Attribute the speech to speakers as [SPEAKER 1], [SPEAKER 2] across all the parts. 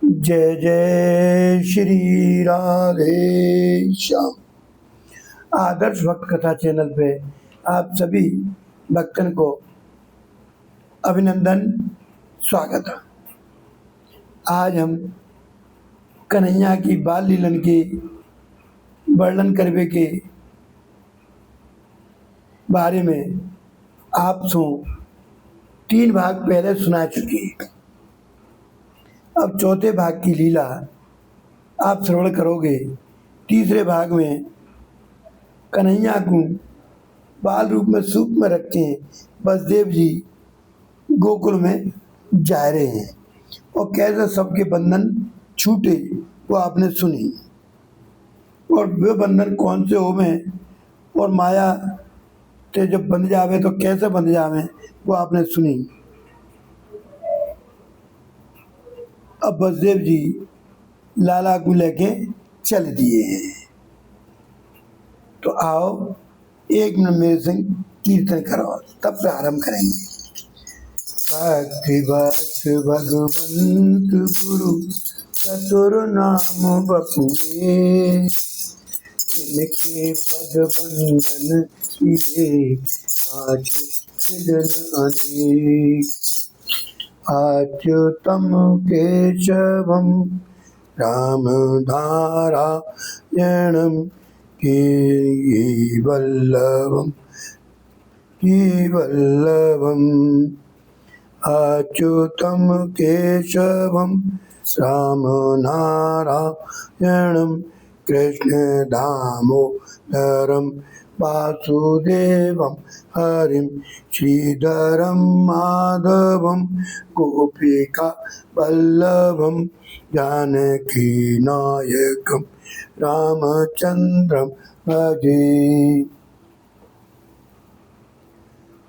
[SPEAKER 1] जय जय श्री राधे श्याम। आदर्श भक्त कथा चैनल पे आप सभी भक्तन को अभिनंदन, स्वागत है। आज हम कन्हैया की बाल लीलन की वर्णन करने के बारे में आप सो 3 भाग पहले सुना चुकी। अब चौथे भाग की लीला आप श्रवण करोगे। तीसरे भाग में कन्हैया को बाल रूप में सूप में रख के बसदेव जी गोकुल में जा रहे हैं और कैसे सबके बंधन छूटे वो आपने सुनी, और वे बंधन कौन से होवे और माया ते जब बंध जावे तो कैसे बंध जावे वो आपने सुनी। अब बसदेव जी लाला को लेके चल दिए हैं, तो आओ 1 मिनट मेरे संग कीर्तन करो, तब से आरंभ करेंगे। भक्ति भक्त भगवंत गुरु चतुर नाम बपुए, इनके पद बंधन किए आज सृजन अनेक। अच्युतम केशवम राम नारायणम केवल्लभम केवल्लभम। अच्युतम केशवम राम नारायणम कृष्ण दामोदरम वासुदेवम हरिम श्रीधरम माधवम गोपिका वल्लभम जानकी नायकम रामचंद्रम भजे।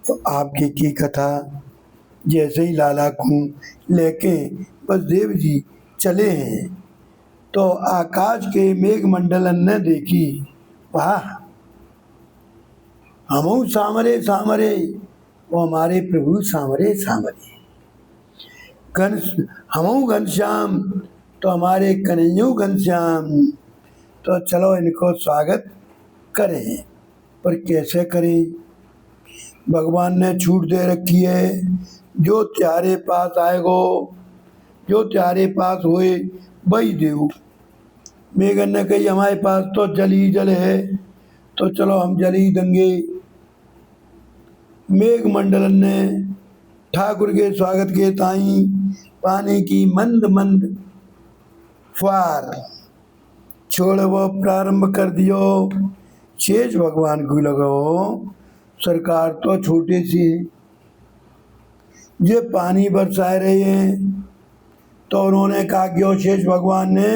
[SPEAKER 1] तो आपकी की कथा जैसे ही लाला को लेके बसदेव जी चले हैं तो आकाश के मेघ मंडलन ने देखी, वाह हमऊ सामरे सामरे, वो हमारे प्रभु सामरे सामरे। घन हमऊ घनश्याम तो हमारे कन्हैया घनश्याम। तो चलो इनको स्वागत करें, पर कैसे करें? भगवान ने छूट दे रखी है, जो त्यारे पास आएगो, जो त्यारे पास होए वही देव। मेघन ने कही हमारे पास तो जल ही जल है, तो चलो हम जल ही देंगे। मेघ मंडलन ने ठाकुर के स्वागत के ताई पानी की मंद मंद फुहार छोड़ वो प्रारंभ कर दियो। शेष भगवान को लगाओ, सरकार तो छोटे सी ये पानी बरसा रहे हैं, तो उन्होंने कहा कि शेष भगवान ने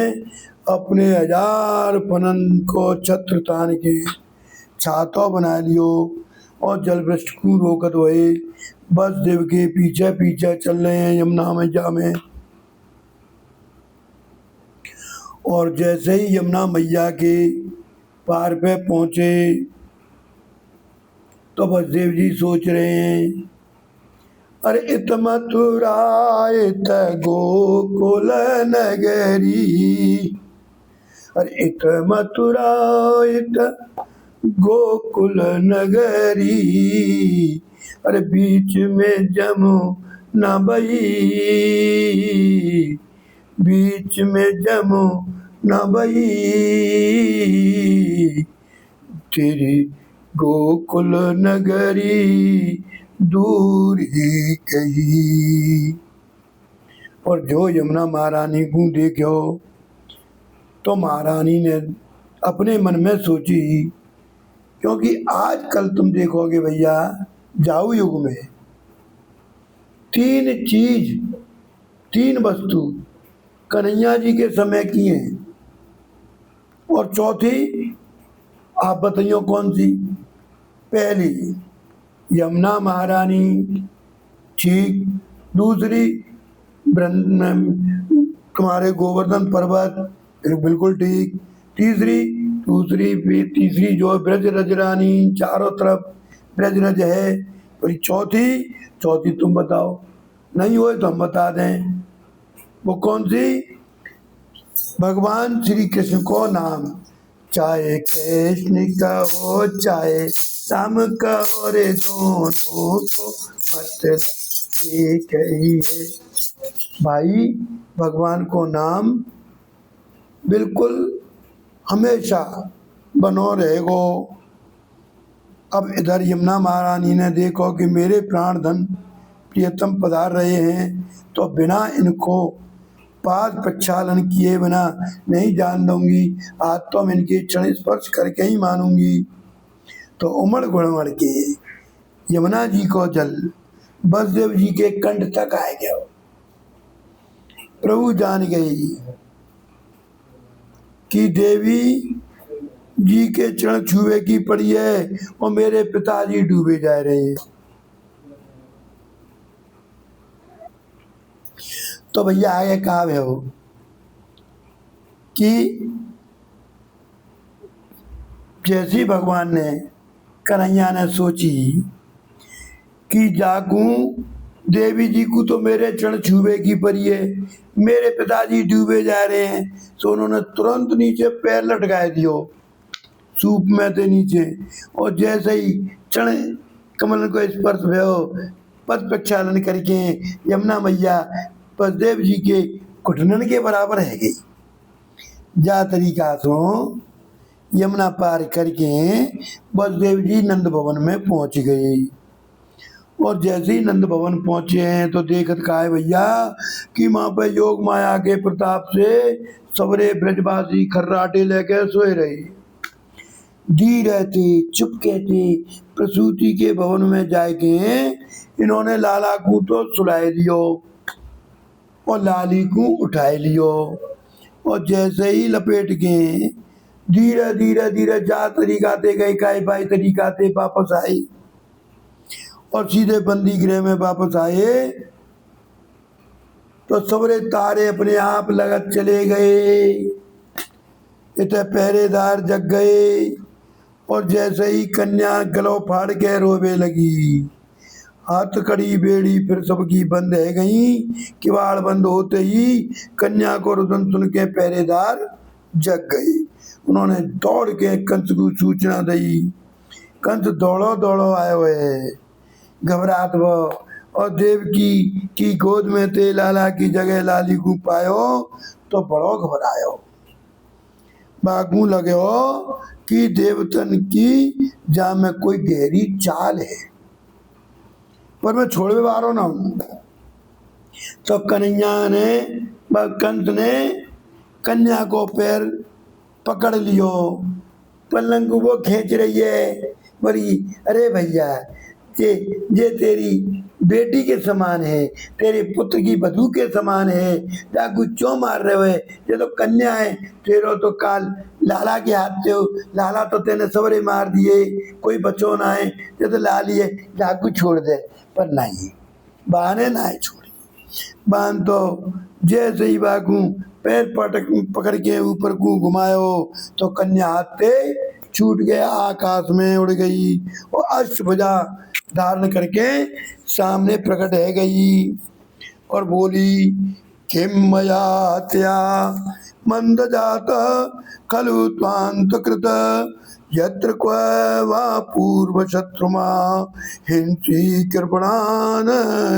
[SPEAKER 1] अपने 1000 फनन को छत्र तान के छाता बना लियो और जल वृष्टि को रोकत हुए बसदेव के पीछे पीछे चल रहे हैं यमुना मैया में। और जैसे ही यमुना मैया के पार पे पहुंचे तो बसदेव जी सोच रहे हैं, अरे इत मथुरा इत गोकुल नगरी, अरे इत मथुरा इत गोकुल नगरी, अरे बीच में जमुना बही, बीच में जमुना बही, तेरी गोकुल नगरी दूर ही कही। और जो यमुना महारानी को देखो तो महारानी ने अपने मन में सोची, क्योंकि आजकल तुम देखोगे भैया जाऊ युग में 3 चीज 3 वस्तु कन्हैया जी के समय की हैं, और चौथी आप बताइयो कौन सी? पहली यमुना महारानी, ठीक। दूसरी तुम्हारे गोवर्धन पर्वत, बिल्कुल ठीक। तीसरी जो ब्रज रजरानी, चारों तरफ ब्रज रज है। और चौथी तुम बताओ, नहीं हो तो हम बता दें, वो कौन सी? भगवान श्री कृष्ण को नाम, चाहे कृष्ण का हो चाहे राम का हो रे, दोनों को मतलब एक ही है। भाई भगवान को नाम बिल्कुल हमेशा बनो रहेगो। अब इधर यमुना महारानी ने देखो कि मेरे प्राण धन प्रियतम पधार रहे हैं, तो बिना इनको पाद प्रक्षालन किए बिना नहीं जान दूंगी, आज तो हम इनके चरण स्पर्श करके ही मानूंगी। तो उमड़ गुड़मड़ के यमुना जी को जल बसदेव जी के कंठ तक आ गया। प्रभु जान गई कि देवी जी के चरण छुए की पड़ी है और मेरे पिताजी डूबे जा रहे हैं। तो भैया आगे कहा है वो कि जैसी भगवान ने कन्हैया ने सोची कि जागूं देवी जी को तो मेरे चरण छुए की पड़ी है, मेरे पिताजी डूबे जा रहे हैं, तो उन्होंने तुरंत नीचे पैर लटकाए दियो सूप में थे नीचे, और जैसे ही चरण कमल को स्पर्श भयो, पद प्रक्षालन करके यमुना मैया बसदेव जी के घुटनन के बराबर है गई। जा तरीका सो यमुना पार करके बसदेव जी नंद भवन में पहुंच गए। और जैसे ही नंद भवन पहुंचे हैं तो देखत का है भैया कि वहां पर योग माया के प्रताप से सबरे ब्रजवासी खर्राटे लेके सोए रहे, दी रहते चुपके थे। प्रसूति के भवन में जाके इन्होंने लाला को तो सुलाए दियो और लाली को उठाए लियो, और जैसे ही लपेट के धीरे धीरे धीरे जा तरीकाते गए, काय बाई तरीकाते वापस आए और सीधे बंदी गृह में वापस आए। तो सबरे तारे अपने आप लगत चले गए, इतने पहरेदार जग गए, और जैसे ही कन्या गलो फाड़ के रोवे लगी, हाथ कड़ी बेड़ी फिर सबकी बंद है गई। किवाड़ बंद होते ही कन्या को रुदन सुन के पहरेदार जग गई। उन्होंने दौड़ के कंस को सूचना दी। कंस दौड़ो दौड़ो आए हुए घबराहट वो, और देवकी की गोद में थे लाला की जगह लाली को पायो तो बड़ो घबरायो। बागू लगे हो कि देवतन की जा में कोई गहरी चाल है, पर मैं छोड़े वारो ना हूं। तो कन्हैया ने कंस ने कन्या को पैर पकड़ लियो, पलंग को वो खींच रही है, बोली अरे भैया ये तेरी बेटी के समान है, तेरे पुत्र की बधू के समान है, जाकू क्यों मार रहे हो? ये तो कन्या है, तेरो तो काल लाला के हाथ से हो, लाला तो तेने सबरे मार दिए, कोई बचो ना है, ये तो लाली है, जाकू छोड़ दे। पर नहीं, बहाने ना है छोड़ी। बान तो जैसे ही बागू पैर पकड़ के ऊपर को घुमायो तो कन्या हाथ से छूट गया, आकाश में उड़ गई और अष्टभुजा धारण करके सामने प्रकट है गई और बोली किम मया त्या मंद जात खलु त्वांत कृत यत्र क्व वा पूर्व शत्रुमा हिंसी कृपणान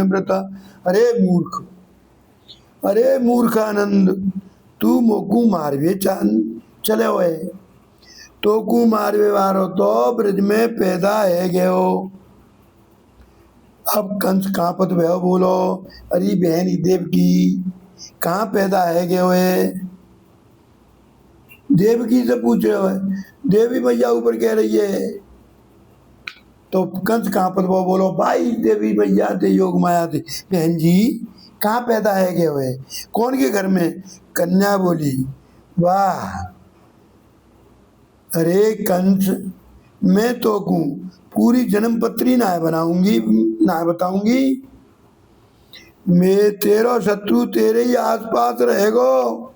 [SPEAKER 1] व्रत। अरे मूर्खानंद, तू मोकू मारवे चले हुए, तो कू मारवे वारो तो ब्रज में पैदा है गयो। अब कंस कांपत भयो बोलो, अरे बहन देवकी कहाँ पैदा है गए? देवकी से पूछ रहे हो, देवी मैया ऊपर कह रही है। तो कंस कांपत भयो बोलो, भाई देवी मैया थे योग माया थे। बहन जी कहाँ पैदा है गए, कौन के घर में? कन्या बोली वाह, अरे कंस मैं तो को पूरी जन्म पत्री ना बनाऊंगी ना बताऊंगी, मैं तेरा शत्रु तेरे ही आसपास रहेगो,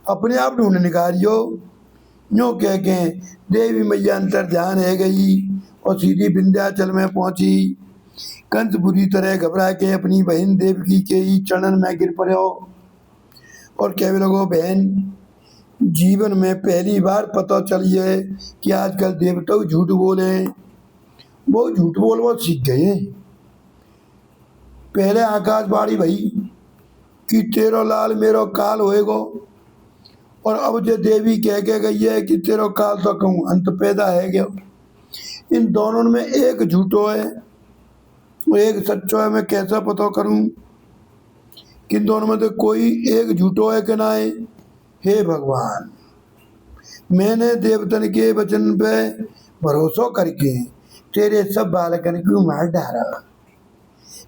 [SPEAKER 1] अपने आप ढूंढ निकालियो। यूँ कह के देवी मैया अंतर ध्यान है गई और सीधी विंध्याचल में पहुंची। कंस बुरी तरह घबरा के अपनी बहन देवकी के ही चरण में गिर पड़ो और कह लगो बहन जीवन में पहली बार पता चली है कि आजकल देवता झूठ बोले, वो झूठ बोल सीख गए। पहले आकाशवाणी भई कि तेरो लाल मेरो काल होएगो, और अब जो देवी कह के गई है कि तेरो काल तो कहूँ अंत पैदा है गया। इन दोनों में एक झूठो है और एक सच्चो है। मैं कैसा पता करूं कि इन दोनों में तो कोई एक झूठो है कि ना है। हे भगवान, मैंने देवतन के वचन पे भरोसा करके तेरे सब बालकन को मार डाला।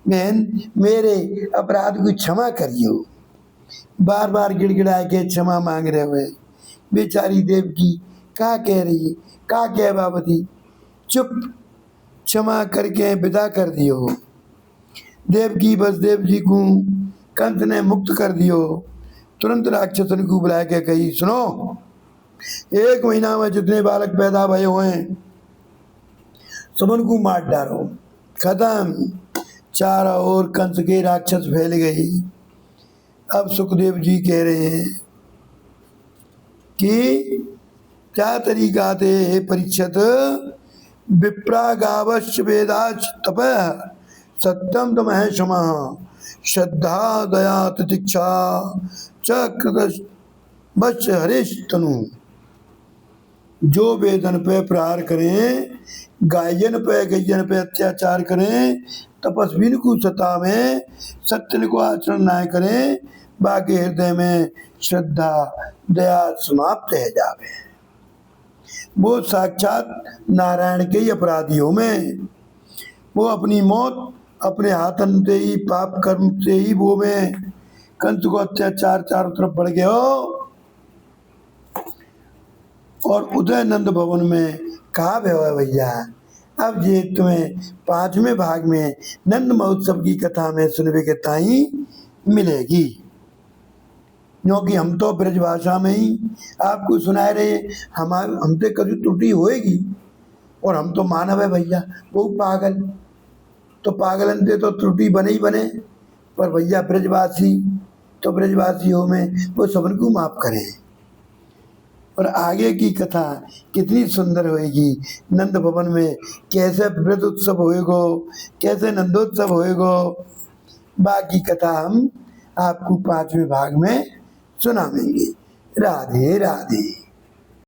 [SPEAKER 1] बहन मेरे अपराध को क्षमा करियो। बार बार गिड़गिड़ा के क्षमा मांग रहे हुए बेचारी देवकी क्या कह रही है, क्या कह बाबती, चुप, क्षमा करके विदा कर दियो। देवकी वसुदेव जी को कंस ने मुक्त कर दियो। तुरंत राक्षसन को बुला के कही, सुनो 1 महीना में जितने बालक पैदा भये हुए सबन को मार डालो, खत्म। चारों ओर कंस के राक्षस फैल गई। अब सुखदेव जी कह रहे हैं कि क्या तरीका थे हे परीक्षित, विप्रागावश्च वेदाच तपः सत्यम तमः क्षमा श्रद्धा दया तितिक्षा च कृतवश्च हरीश तनु। जो वेदन पे प्रहार करें, गायन पे गैयन पे अत्याचार करें, तपस्विन को सता में, सत्य को आचरण न करें, बाकी हृदय में श्रद्धा दया समाप्त है जावे। वो साक्षात नारायण के ही अपराधियों में, वो अपनी मौत अपने हाथन से ही पाप कर्म से ही वो में कंस को अत्याचार चारों तरफ बढ़ गया हो। और उदयनंद भवन में कहा है भैया, अब ये तुम्हें 5वें भाग में नंद महोत्सव की कथा में सुनने के ताई मिलेगी, क्योंकि हम तो ब्रजभाषा में ही आपको सुनाए रहे। हमसे कभी त्रुटि होएगी, और हम तो मानव है भैया, वो पागल, तो पागलन से तो त्रुटि बने ही बने। पर भैया ब्रजवासी तो ब्रजवासियों में वो सबन को माफ करें। और आगे की कथा कितनी सुंदर होएगी, नंद भवन में कैसे व्रत उत्सव होएगो, कैसे नंदोत्सव होएगो, बाकी कथा हम आपको 5वें भाग में सुनाएंगे। राधे राधे।